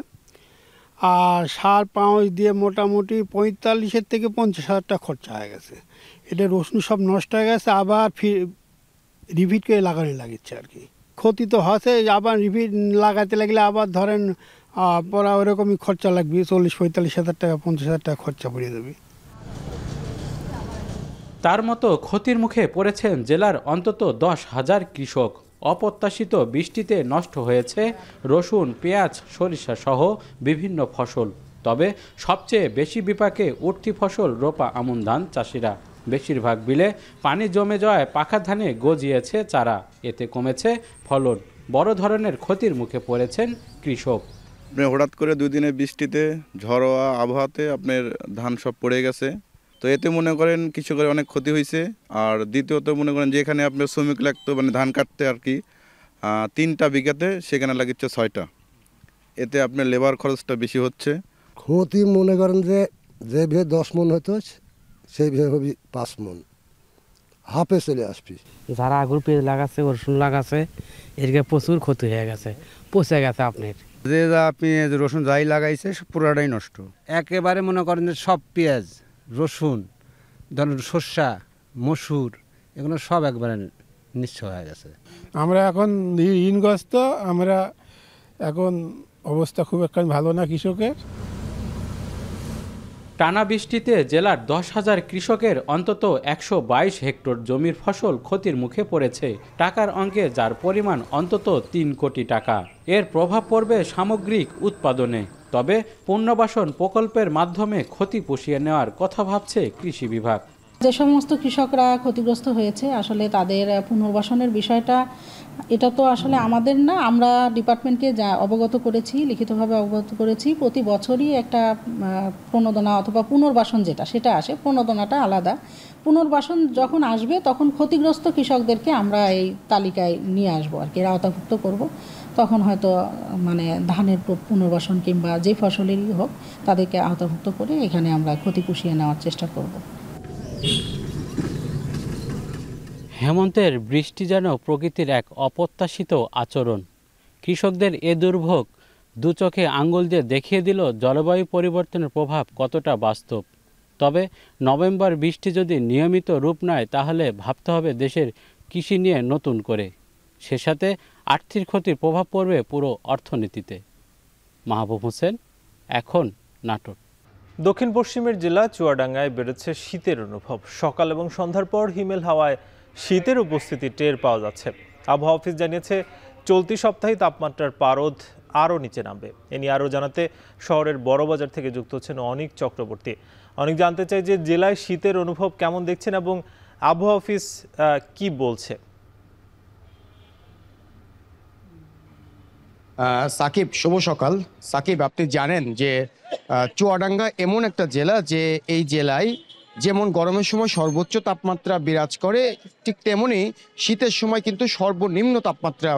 আর সার পাঁচ দিয়ে মোটামুটি 45,000 থেকে 50,000 টাকা খরচা হয়ে গেছে। এটা রসুন সব নষ্ট হয়ে গেছে, আবার রিপিট করে লাগানো লাগিচ্ছে আর কি। ক্ষতি তো হচ্ছে, আবার রিপিট লাগাতে লাগলে আবার ধরেন পরে ওরকমই খরচা লাগবে, 40-45,000 টাকা 50,000 টাকা খরচা পড়ে যাবে। তার মতো ক্ষতির মুখে পড়েছেন জেলার অন্তত 10,000 কৃষক। অপ্রত্যাশিত বৃষ্টিতে নষ্ট হয়েছে রসুন, পেঁয়াজ, সরিষা সহ বিভিন্ন ফসল। তবে সবচেয়ে বেশি বিপাকে উঠতি ফসল রোপা আমন ধান চাষিরা। বেশিরভাগ বিলে পানি জমে যাওয়ায় পাকা ধানে গজিয়েছে চারা, এতে কমেছে ফলন। বড় ধরনের ক্ষতির মুখে পড়েছেন কৃষক। হঠাৎ করে 2 দিনের বৃষ্টিতে ঝড়োয়া আবহাওয়াতে আপনার ধান সব পড়ে গেছে, তো এতে মনে করেন কৃষকের অনেক ক্ষতি হয়েছে। আর দ্বিতীয়ত মনে করেন যে এখানে আপনার শ্রমিক লাগতো মানে ধান কাটতে আর কি 3টা বিঘাতে, সেখানে লাগিচ্ছে 6টা, এতে আপনার লেবার খরচটা বেশি হচ্ছে। ক্ষতি মনে করেন যে বিঘে 10 মণ হতো সেই বিঘে হবে 5 মণ, হাফে চলে আসবি। যারা আগুর পেঁয়াজ লাগাচ্ছে, রসুন লাগাচ্ছে, এদিকে প্রচুর ক্ষতি হয়ে গেছে, পচে গেছে আপনার। যে আপনি রসুন যাই লাগাইছে পুরাটাই নষ্ট একেবারে। মনে করেন যে সব পেঁয়াজ, রসুন, ধরেন শস্যা, মসুর, এগুলো সব একবারে নিঃস্ব হয়ে গেছে। আমরা এখন ঋণগ্রস্ত, আমরা এখন অবস্থা খুব একটা ভালো না কৃষকের। টানা বৃষ্টিতে জেলার 10,000 কৃষকের অন্তত 122 হেক্টর জমির ফসল ক্ষতির মুখে পড়েছে টাকার অঙ্কে, যার পরিমাণ অন্তত 3 কোটি টাকা। এর প্রভাব পড়বে সামগ্রিক উৎপাদনে। তবে পুনর্বাসন প্রকল্পের মাধ্যমে ক্ষতি পুষিয়ে নেওয়ার কথা ভাবছে কৃষি বিভাগ। যে সমস্ত কৃষকরা ক্ষতিগ্রস্ত হয়েছে আসলে তাদের পুনর্বাসনের বিষয়টা, এটা তো আসলে আমাদের না, আমরা ডিপার্টমেন্টকে যা অবগত করেছি, লিখিতভাবে অবগত করেছি। প্রতি বছরই একটা প্রণোদনা অথবা পুনর্বাসন যেটা সেটা আসে, প্রণোদনাটা আলাদা। পুনর্বাসন যখন আসবে তখন ক্ষতিগ্রস্ত কৃষকদেরকে আমরা এই তালিকায় নিয়ে আসবো আর কি, এরা আওতাভুক্ত করব। তখন হয়তো মানে ধানের পুনর্বাসন কিংবা যে ফসলেরই হোক তাদেরকে আওতাভুক্ত করে এখানে আমরা ক্ষতি পুষিয়ে নেওয়ার চেষ্টা করব। হেমন্তের বৃষ্টি যেন প্রকৃতির এক অপ্রত্যাশিত আচরণ। কৃষকদের এ দুর্ভোগ দু চোখে আঙুল দিয়ে দেখিয়ে দিল জলবায়ু পরিবর্তনের প্রভাব কতটা বাস্তব। তবে নভেম্বর বৃষ্টি যদি নিয়মিত রূপ নেয় তাহলে ভাবতে হবে দেশের কৃষি নিয়ে নতুন করে। সে সাথে আর্থিক ক্ষতির প্রভাব পড়বে পুরো অর্থনীতিতে। মাহবুব হোসেন, এখন নাটোর। দক্ষিণ পশ্চিমের জেলা চুয়াডাঙ্গায় বেড়েছে শীতের অনুভব। সকাল এবং সন্ধ্যার পর হিমেল হাওয়ায় শীতের উপস্থিতি টের পাওয়া যাচ্ছে। আবহাওয়া অফিস জানিয়েছে চলতি সপ্তাহে তাপমাত্রার পারদ আরও নিচে নামবে। এ নিয়ে আরও জানাতে শহরের বড়বাজার থেকে যুক্ত হচ্ছেন অনিক চক্রবর্তী। অনেক জানতে চাই যে জেলায় শীতের অনুভব কেমন দেখছেন এবং আবহাওয়া অফিস কি বলছে। সাকিব, শুভ সকাল। সাকিব, আপনি জানেন যে চুয়াডাঙ্গা এমন একটা জেলা যে এই জেলায় যেমন গরমের সময় সর্বোচ্চ তাপমাত্রা বিরাজ করে, ঠিক তেমনি শীতের সময় কিন্তু সর্বনিম্ন তাপমাত্রা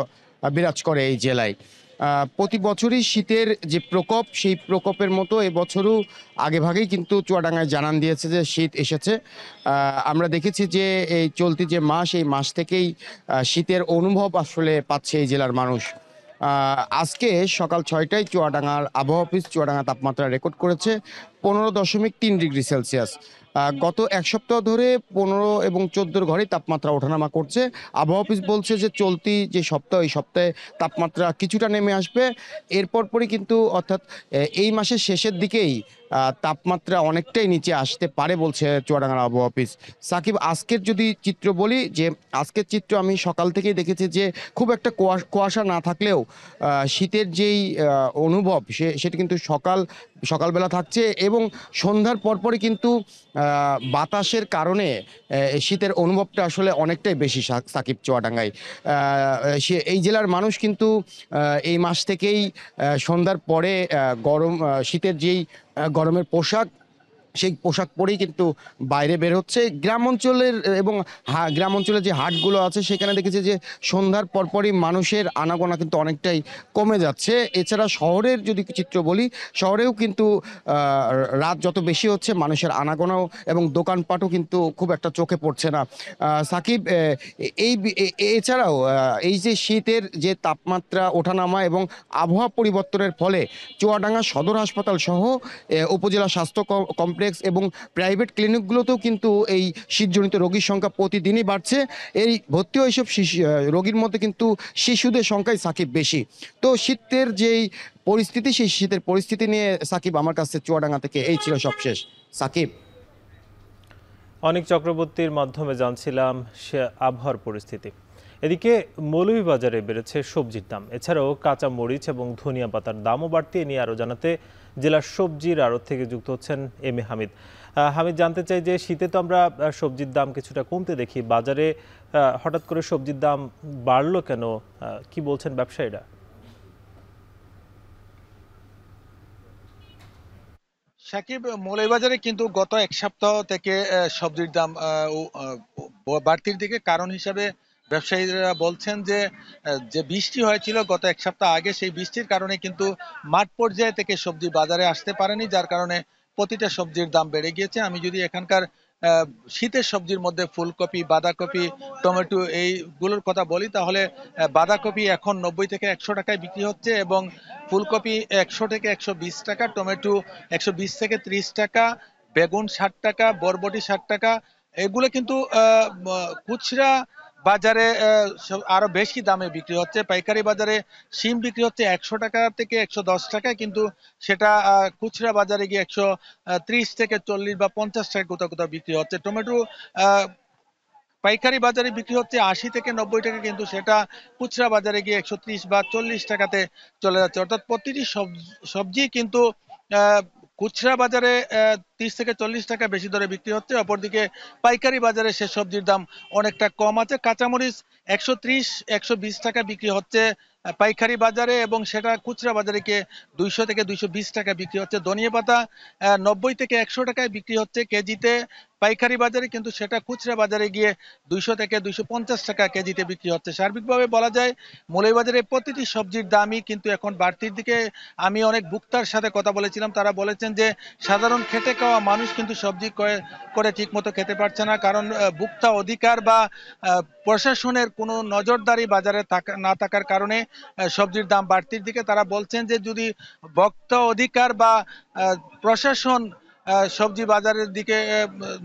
বিরাজ করে এই জেলায়। প্রতি বছরই শীতের যে প্রকোপ, সেই প্রকোপের মতো এবছরও আগেভাগেই কিন্তু চুয়াডাঙ্গায় জানান দিয়েছে যে শীত এসেছে। আমরা দেখেছি যে এই চলতি যে মাস, এই মাস থেকেই শীতের অনুভব আসলে পাচ্ছে এই জেলার মানুষ। আজকে সকাল 6টায় চুয়াডাঙ্গার আবহাওয়া অফিস চুয়াডাঙ্গা তাপমাত্রা রেকর্ড করেছে 15.3 ডিগ্রি সেলসিয়াস। গত এক সপ্তাহ ধরে 15 এবং 14 ঘরেই তাপমাত্রা ওঠানামা করছে। আবহাওয়া অফিস বলছে যে চলতি যে সপ্তাহ, এই সপ্তাহে তাপমাত্রা কিছুটা নেমে আসবে। এরপর পরই কিন্তু অর্থাৎ এই মাসের শেষের দিকেই তাপমাত্রা অনেকটাই নিচে আসতে পারে বলছে চুয়াডাঙ্গার আবহাওয়া অফিস। সাকিব, আজকের যদি চিত্র বলি, যে আজকের চিত্র আমি সকাল থেকেই দেখেছি যে খুব একটা কুয়াশা না থাকলেও শীতের যেই অনুভব সেটা কিন্তু সকালবেলা থাকছে এবং সন্ধ্যার পরপরই কিন্তু বাতাসের কারণে শীতের অনুভবটা আসলে অনেকটাই বেশি সাকিব চুয়াডাঙ্গায়। এই জেলার মানুষ কিন্তু এই মাস থেকেই সন্ধ্যার পরে শীতের যেই গরমের পোশাক সেই পোশাক পরেই কিন্তু বাইরে বের হচ্ছে। গ্রাম অঞ্চলের এবং গ্রাম অঞ্চলের যে হাটগুলো আছে সেখানে দেখেছি যে সন্ধ্যার পরপরই মানুষের আনাগোনা কিন্তু অনেকটাই কমে যাচ্ছে। এছাড়া শহরের যদি চিত্র বলি, শহরেও কিন্তু রাত যত বেশি হচ্ছে মানুষের আনাগোনাও এবং দোকানপাটও কিন্তু খুব একটা চোখে পড়ছে না। সাকিব, এছাড়াও এই যে শীতের যে তাপমাত্রা ওঠানামা এবং আবহাওয়া পরিবর্তনের ফলে চুয়াডাঙ্গা সদর হাসপাতাল সহ উপজেলা স্বাস্থ্য কমপ্লেক্স এবং প্রাইভেট ক্লিনিকগুলোতেও কিন্তু এই শীতজনিত রোগীর সংখ্যা প্রতিদিনই বাড়ছে। এই ভর্তি হওয়া এইসব রোগীর মধ্যে কিন্তু শিশুদের সংখ্যাই সাকিব বেশি। তো শীতের যেই পরিস্থিতি, সেই শীতের পরিস্থিতি নিয়ে সাকিব আমার কাছে চুয়াডাঙ্গা থেকে এই ছিল সবশেষ। সাকিব, অনেক চক্রবর্তীর মাধ্যমে জানছিলাম সে আবহাওয়ার পরিস্থিতি। এদিকে মৌলভীবাজারে বেড়েছে সবজির দাম, এছাড়াও কাঁচা মরিচ এবং ধনিয়া পাতার দামও বাড়তি। নিয়ে আরও জানাতে জেলার সবজির আড়ত থেকে যুক্ত হচ্ছেন এম এ হামিদ। হামিদ, জানতে চাই যে শীতে তো আমরা সবজির দাম কিছুটা কমতে দেখি, বাজারে হঠাৎ করে সবজির দাম বাড়লো কেন, কি বলছেন ব্যবসায়ীরা? সাকিব, মৌলভীবাজারে কিন্তু গত এক সপ্তাহ থেকে সবজির দাম বাড়তির দিকে। কারণ হিসাবে ব্যবসায়ীরা বলছেন যে যে বৃষ্টি হয়েছিল গত এক সপ্তাহ আগে, সেই বৃষ্টির কারণে কিন্তু মাঠ পর্যায়ে থেকে সবজি বাজারে আসতে পারেনি, যার কারণে প্রতিটা সবজির দাম বেড়ে গিয়েছে। আমি যদি এখানকার শীতের সবজির মধ্যে ফুলকপি, বাঁধাকপি, টমেটো এইগুলোর কথা বলি, তাহলে বাঁধাকপি এখন 90 থেকে 100 টাকায় বিক্রি হচ্ছে এবং ফুলকপি 100 থেকে 120 টাকা, টমেটো 120 থেকে 30 টাকা, বেগুন 60 টাকা, বরবটি 60 টাকা। এগুলো কিন্তু খুচরা বাজারে আরো বেশি দামে বিক্রি হচ্ছে। পাইকারি বাজারে শিম বিক্রি হচ্ছে 100 টাকা থেকে 110 টাকায়, কিন্তু সেটা খুচরা বাজারে গিয়ে 130 থেকে 40 বা 50 টাকা কোথাও কোথাও বিক্রি হচ্ছে। টমেটো পাইকারি বাজারে বিক্রি হচ্ছে 80 থেকে 90 টাকা, কিন্তু সেটা খুচরা বাজারে গিয়ে 130 বা 40 টাকাতে চলে যাচ্ছে। অর্থাৎ প্রতিটি সবজি কিন্তু খুচরা বাজারে 30 থেকে 40 টাকা বেশি দরে বিক্রি হচ্ছে। অপরদিকে পাইকারি বাজারে সে সবজির দাম অনেকটা কম আছে। কাঁচামরিচ 130-120 টাকা বিক্রি হচ্ছে পাইকারি বাজারে এবং সেটা খুচরা বাজারে গিয়ে 200 থেকে 220 টাকা বিক্রি হচ্ছে। ধনিয়া পাতা 90 থেকে 100 টাকায় বিক্রি হচ্ছে কেজিতে পাইকারি বাজারে, কিন্তু সেটা খুচরা বাজারে গিয়ে 200 থেকে 250 টাকা কেজিতে বিক্রি হচ্ছে। সার্বিকভাবে বলা যায় মৌলভীবাজারে প্রতিটি সবজির দামই কিন্তু এখন বাড়তির দিকে। আমি অনেক ভোক্তার সাথে কথা বলেছিলাম, তারা বলেছেন যে সাধারণ খেটে খাওয়া মানুষ কিন্তু সবজি করে ঠিক মতো খেতে পারছে না, কারণ ভোক্তা অধিকার বা প্রশাসনের কোনো নজরদারি বাজারে না থাকার কারণে সবজির দাম বাড়তির দিকে। তারা বলছেন যে যদি ভোক্তা অধিকার বা প্রশাসন সবজি বাজারের দিকে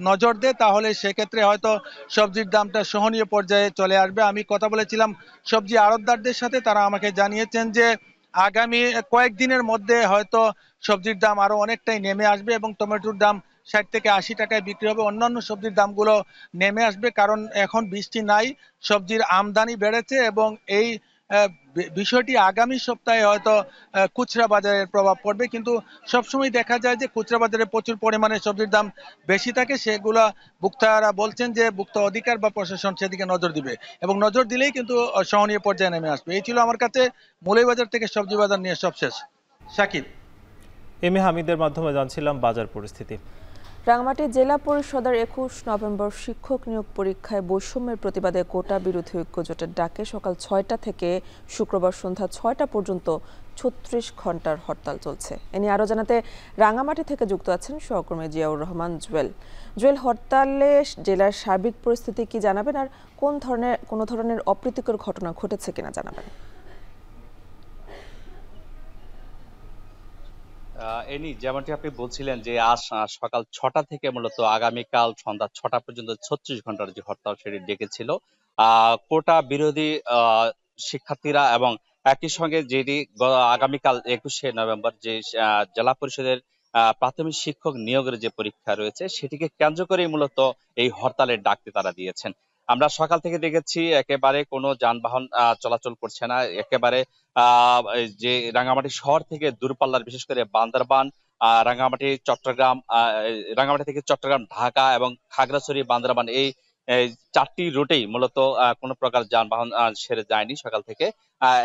নজর দেয়, তাহলে সেক্ষেত্রে হয়তো সবজির দামটা সহনীয় পর্যায়ে চলে আসবে। আমি কথা বলেছিলাম সবজি আড়তদারদের সাথে, তারা আমাকে জানিয়েছেন যে আগামী কয়েকদিনের মধ্যে হয়তো সবজির দাম আরো অনেকটাই নেমে আসবে এবং টমেটোর দাম 60 থেকে 80 টাকায় বিক্রি হবে। অন্যান্য সবজির দামগুলো নেমে আসবে, কারণ এখন বৃষ্টি নাই, সবজির আমদানি বেড়েছে এবং এই বিষয়টি আগামী সপ্তাহে হয়তো খুচরা বাজারের প্রভাব পড়বে। কিন্তু সবসময় দেখা যায় যে খুচরা বাজারে প্রচুর পরিমাণে সবজির দাম বেশি থাকে, সেগুলা ভোক্তারা বলছেন যে ভোক্তা অধিকার বা প্রশাসন সেদিকে নজর দিবে এবং নজর দিলেই কিন্তু সহনীয় পর্যায়ে নেমে আসবে। এই ছিল আমার কাছে মৌলভীবাজার থেকে সবজি বাজার নিয়ে সবশেষ। সাকিব, এম এ হামিদের মাধ্যমে জানছিলাম বাজার পরিস্থিতি। রাঙামাটি জেলা পরিষদের 21 নভেম্বর শিক্ষক নিয়োগ পরীক্ষায় বৈষম্যের প্রতিবাদে কোটা বিরোধী ঐক্যজোটের ডাকে সকাল 6টা থেকে শুক্রবার সন্ধ্যা 6টা পর্যন্ত 36 ঘন্টার হরতাল চলছে। এ নিয়ে আরও জানাতে রাঙামাটি থেকে যুক্ত আছেন সহকর্মী জিয়াউর রহমান জুয়েল। হরতালে জেলার সার্বিক পরিস্থিতি কি জানাবেন, আর কোনো ধরনের অপ্রীতিকর ঘটনা ঘটেছে কিনা জানাবেন? এনি যেমনটি আপনি বলছিলেন যে আজ সকাল 6টা থেকে মূলত আগামীকাল সন্ধ্যা 6টা পর্যন্ত 36 ঘন্টার যে হরতাল সেটি ডেকেছিল কোটা বিরোধী শিক্ষার্থীরা, এবং একই সঙ্গে যেটি আগামীকাল 21শে নভেম্বর যে জেলা পরিষদের প্রাথমিক শিক্ষক নিয়োগের যে পরীক্ষা রয়েছে সেটিকে কেন্দ্র করেই মূলত এই হরতালের ডাকটি তারা দিয়েছেন। আমরা সকাল থেকে দেখেছি একেবারে কোনো যানবাহন চলাচল করছে না, একেবারে যে রাঙ্গামাটি শহর থেকে দূরপাল্লার বিশেষ করে বান্দরবান, রাঙ্গামাটি থেকে চট্টগ্রাম, ঢাকা এবং খাগড়াছড়ি, বান্দরবান এই এই 4টি রুটেই মূলত কোনো প্রকার যানবাহন সেরে যায়নি সকাল থেকে।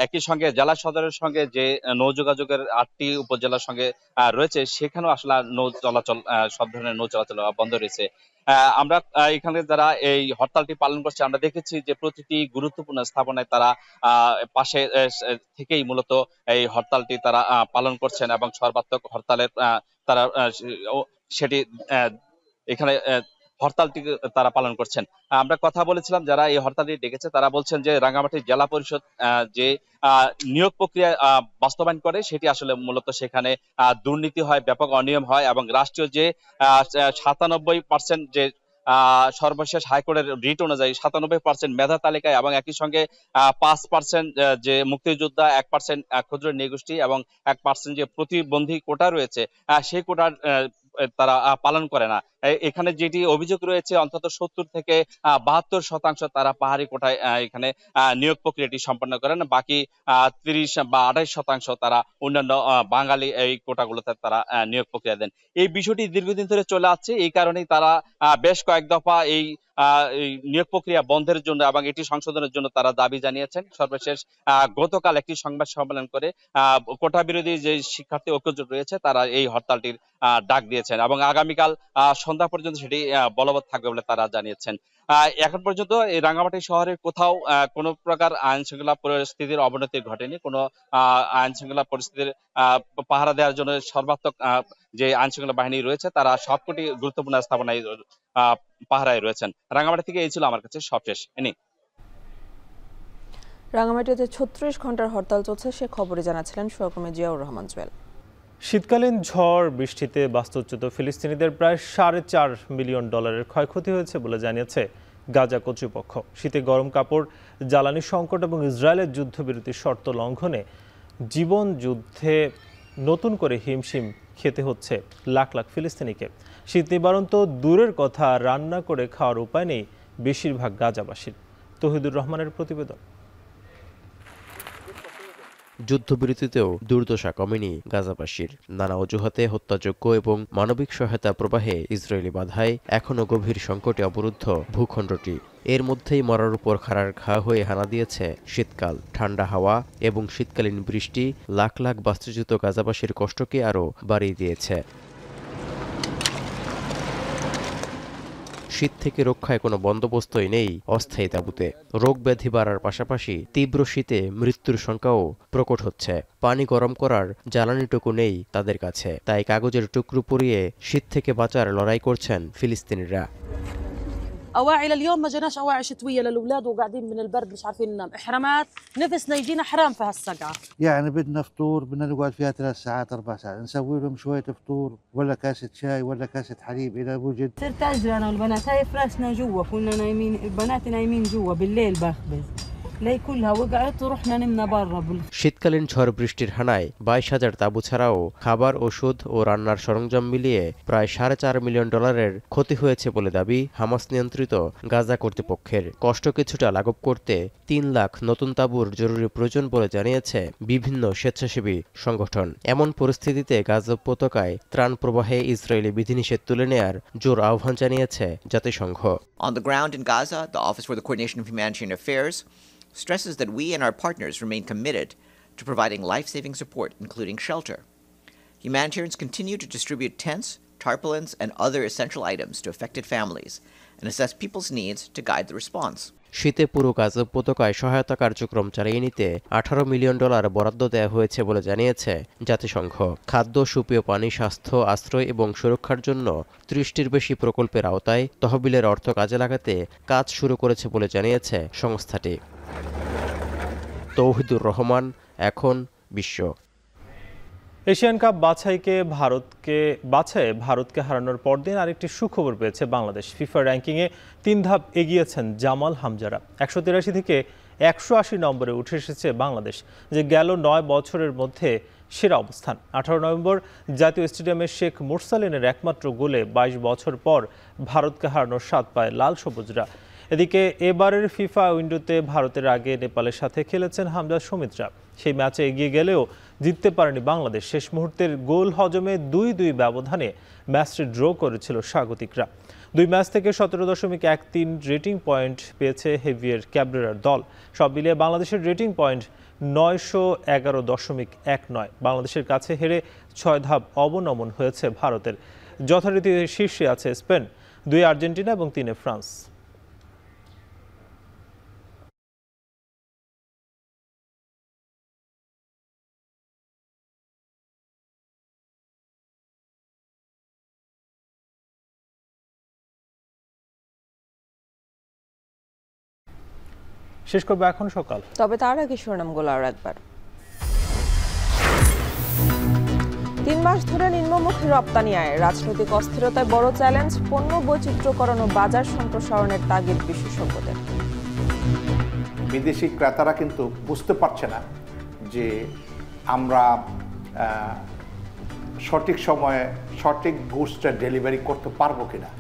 একই সঙ্গে জেলা সদরের সঙ্গে যে নৌ যোগাযোগের 8টি উপজেলার সঙ্গে রয়েছে, সেখানেও আসলে নৌ চলাচল সব ধরনের নৌ চলাচল বন্ধ রয়েছে। আমরা এখানে যারা এই হরতালটি পালন করছে, আমরা দেখেছি যে প্রতিটি গুরুত্বপূর্ণ স্থাপনায় তারা পাশে থেকেই মূলত এই হরতালটি তারা পালন করছেন এবং সর্বাত্মক হরতালের তারা সেটি এখানে হরতালটি তারা পালন করছেন। আমরা কথা বলেছিলাম যারা এই হরতালটি ডেকেছে, তারা বলছেন যে রাঙ্গামাটি জেলা পরিষদ যে নিয়োগ প্রক্রিয়া বাস্তবায়ন করে, সেটি আসলে মূলত সেখানে দুর্নীতি হয়, ব্যাপক অনিয়ম হয় এবং রাষ্ট্রীয় যে 97% যে সর্বশেষ হাইকোর্টের রিট অনুযায়ী 97% মেধা তালিকায় এবং একই সঙ্গে 5% যে মুক্তিযোদ্ধা, 1% ক্ষুদ্র নৃগোষ্ঠী এবং 1% যে প্রতিবন্ধী কোটা রয়েছে, সেই কোটার তারা পালন করে না। এখানে যেটি অভিযোগ রয়েছে অন্তত 70 থেকে 72% তারা পাহাড়ি কোটায় এখানে নিয়োগ প্রক্রিয়াটি সম্পন্ন করেন, বাকি 30 বা 28% তারা অন্যান্য বাঙালি এই কোটাগুলোতে তারা নিয়োগ প্রক্রিয়া দেন। এই বিষয়টি দীর্ঘদিন ধরে চলে আসছে, এই কারণেই তারা বেশ কয়েক দফা এই নিয়োগ প্রক্রিয়া বন্ধের জন্য এবং এটি সংশোধনের জন্য তারা দাবি জানিয়েছেন। সর্বশেষ গতকাল একটি সংবাদ সম্মেলন করে কোটা বিরোধী যে শিক্ষার্থী ঐক্যজোট রয়েছে তারা এই হরতালটির ডাক দিয়েছেন এবং আগামীকাল সন্ধ্যা পর্যন্ত সেটি বলবৎ থাকবে বলে তারা জানিয়েছেন। এখন পর্যন্ত এই রাঙ্গামাটি শহরের কোথাও কোনো প্রকার আইন শৃঙ্খলা পরিস্থিতির অবনতি ঘটেনি। কোনো আইন শৃঙ্খলা পরিস্থিতির পাহারা দেওয়ার জন্য সর্বাত্মক যে আইন শৃঙ্খলা বাহিনী রয়েছে তারা সবকটি গুরুত্বপূর্ণ স্থাপনায় পাহারায় রয়েছেন। রাঙ্গামাটি থেকে এই ছিল আমার কাছে সবশেষ। রাঙ্গামাটিতে 36 ঘন্টার হরতাল চলছে, সে খবরে জানাচ্ছিলেন সহকর্মী জিয়াউর রহমান জুয়েল। শীতকালীন ঝড় বৃষ্টিতে বাস্তুচ্যুত ফিলিস্তিনিদের প্রায় $4.5 মিলিয়ন ক্ষয়ক্ষতি হয়েছে বলে জানিয়েছে গাজা কর্তৃপক্ষ। শীতে গরম কাপড়, জ্বালানি সংকট এবং ইসরায়েলের যুদ্ধবিরতির শর্ত লঙ্ঘনে জীবন যুদ্ধে নতুন করে হিমশিম খেতে হচ্ছে লাখ লাখ ফিলিস্তিনিকে। শীত নিবারণ তো দূরের কথা, রান্না করে খাওয়ার উপায় নেই বেশিরভাগ গাজাবাসীর। তৌহিদুর রহমানের প্রতিবেদন। যুদ্ধবিরতিতেও দুর্দশা কমেনি গাজাবাসীর। নানা অজুহাতে হত্যাযোগ্য এবং মানবিক সহায়তা প্রবাহে ইসরায়েলি বাধায় এখনও গভীর সংকটে অবরুদ্ধ ভূখণ্ডটি। এর মধ্যেই মরার উপর খাড়ার ঘা হয়ে হানা দিয়েছে শীতকাল। ঠান্ডা হাওয়া এবং শীতকালীন বৃষ্টি লাখ লাখ বাস্তুচ্যুত গাজাবাসীর কষ্টকে আরও বাড়িয়ে দিয়েছে। শীত থেকে রক্ষায় কোনো বন্দোবস্তই নেই অস্থায়ী তাঁবুতে। রোগ ব্যাধি বাড়ার পাশাপাশি তীব্র শীতে মৃত্যুর সংখ্যাও প্রকট হচ্ছে। পানি গরম করার জ্বালানিটুকু নেই তাদের কাছে, তাই কাগজের টুকরো পুড়িয়ে শীত থেকে বাঁচার লড়াই করছেন ফিলিস্তিনিরা। أواعي لليوم ما جناش أواعي شتوية للأولاد وقاعدين من البرد مش عارفين ننام، إحرامات نفسنا يجينا حرام في هالسقعة. يعني بدنا فطور، بدنا نقعد فيها 3 ساعات 4 ساعات، نسوي لهم شوية فطور ولا كاسة شاي ولا كاسة حليب إذا وجد. صرت أجري أنا والبنات، هاي فراشنا جوا، كنا نايمين بناتي نايمين جوا، بالليل بخبز লাই কুলহা ওগাত রুহনা নিমনা বাররা। শীতকালীন ঝড় বৃষ্টির হানায় 22,000 তাঁবু ছাড়াও খাবার, ওষুধ ও রান্নার সরঞ্জাম মিলিয়ে প্রায় $4.5 মিলিয়ন ক্ষতি হয়েছে বলে দাবি হামাস নিয়ন্ত্রিত গাজা কর্তৃপক্ষের। কষ্ট কিছুটা লাঘব করতে 3 লাখ নতুন তাঁবুর জরুরি প্রয়োজন বলে জানিয়েছে বিভিন্ন স্বেচ্ছাসেবী সংগঠন। এমন পরিস্থিতিতে গাজা উপত্যকায় ত্রাণ প্রবাহে ইসরায়েলি বিধিনিষেধ তুলে নেয়ার জোর আহ্বান জানিয়েছে জাতিসংঘ। On the ground in Gaza, the Office for the Coordination of Humanitarian Affairs stresses that we and our partners remain committed to providing life-saving support, including shelter. Humanitarians continue to distribute tents, tarpaulins, and other essential items to affected families and assess people's needs to guide the response. শীতে পুরো গাজা উপত্যকায় সহায়তা কার্যক্রম চালিয়ে নিতে $18 million বরাদ্দ দেওয়া হয়েছে বলে জানিয়েছে জাতিসংঘ। খাদ্য, সুপেয় পানি, স্বাস্থ্য, আশ্রয় এবং সুরক্ষার জন্য 30টির বেশি প্রকল্পের আওতায় তহবিলের অর্থ কাজে লাগাতে কাজ শুরু করেছে বলে জানিয়েছে সংস্থাটি। তৌহিদুর রহমান, এখন বিশ্ব। এশিয়ান কাপ বাছাইয়ে ভারতকে হারানোর পরদিন আরেকটি সুখবর পেয়েছে বাংলাদেশ। ফিফা র্যাঙ্কিংয়ে 3 ধাপ এগিয়েছেন জামাল হামজারা। 183 থেকে 180 নম্বরে উঠে এসেছে বাংলাদেশ, যে গেল 9 বছরের মধ্যে সেরা অবস্থান। 18 নভেম্বর জাতীয় স্টেডিয়ামে শেখ মুরসালিনের একমাত্র গোলে 22 বছর পর ভারতকে হারানোর স্বাদ পায় লাল সবুজরা। এদিকে এবারের ফিফা উইন্ডোতে ভারতের আগে নেপালের সাথে খেলেছেন হামজা সমিতরা। সেই ম্যাচে এগিয়ে গেলেও জিততে পারেনি বাংলাদেশ। শেষ মুহূর্তের গোল হজমে 2-2 ব্যবধানে ম্যাচটি ড্র করেছিল স্বাগতিকরা। 2 ম্যাচ থেকে 17.13 রেটিং পয়েন্ট পেয়েছে হেভিয়ার ক্যাবরেরার দল। সব মিলিয়ে বাংলাদেশের রেটিং পয়েন্ট 911.19। বাংলাদেশের কাছে হেরে 6 ধাপ অবনমন হয়েছে ভারতের। যথারীতি শীর্ষে আছে স্পেন, 2 আর্জেন্টিনা এবং 3 ফ্রান্স। শেষ করবো এখন সকাল, তবে তার আগে শিরোনামগুলো আর একবার। 3 মাস ধরে নিম্নমুখী রপ্তানি আয়, রাজনৈতিক অস্থিরতায় বড় চ্যালেঞ্জ, পণ্য বৈচিত্র্যকরণ ও বাজার সম্প্রসারণের তাগিদ বিশেষজ্ঞদের। বিদেশি ক্রেতারা কিন্তু বুঝতে পারছে না যে আমরা সঠিক সময়ে সঠিক গুডসটা ডেলিভারি করতে পারবো কিনা।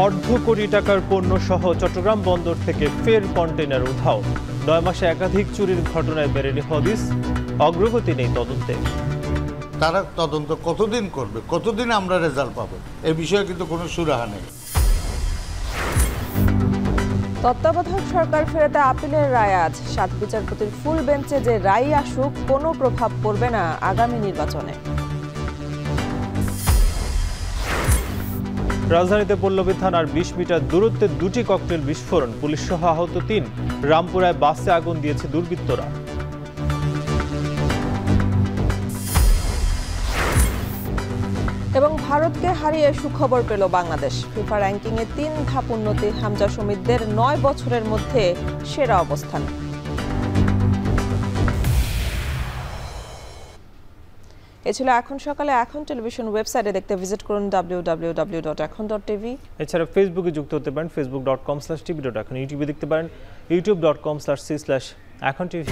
অর্ধ কোটি টাকার পণ্য সহ চট্টগ্রাম বন্দর থেকে ফের কন্টেইনার উধাও। 9 মাসে একাধিক চুরির ঘটনায় বেড়েনি হদিস, অগ্রগতি নেই তদন্তে। তারা তদন্ত কতদিন করবে, কতদিন আমরা রেজাল্ট পাবো, এই বিষয়ে কিন্তু কোনো সুরাহা নেই। তত্ত্বাবধায়ক সরকার ফেরাতে আপিলের রায় আজ। 7 বিচারপতির ফুল বেঞ্চে যে রায় আসুক কোনো প্রভাব পড়বে না আগামী নির্বাচনে। রাজধানীতে পল্লবী থানার 20 মিটার দূরত্বে 2টি ককটেল বিস্ফোরণ, পুলিশ সহ আহত 3। রামপুরায় বাসে আগুন দিয়েছে দুর্বৃত্তরা। এবং ভারতকে হারিয়ে সুখবর পেল বাংলাদেশ। ফিফা র্যাঙ্কিংয়ে 3 ধাপ উন্নতি, হামজা শমীদদের 9 বছরের মধ্যে সেরা অবস্থান। এ ছিল এখন সকালে। এখন টেলিভিশন ওয়েবসাইটে দেখতে ভিজিট করুন www.ekhon.tv। এছাড়া ফেসবুকে যুক্ত হতে পারেন facebook.com/tv.ekhon, ইউটিউবে দেখতে পারেন youtube.com/c/ekhon tv।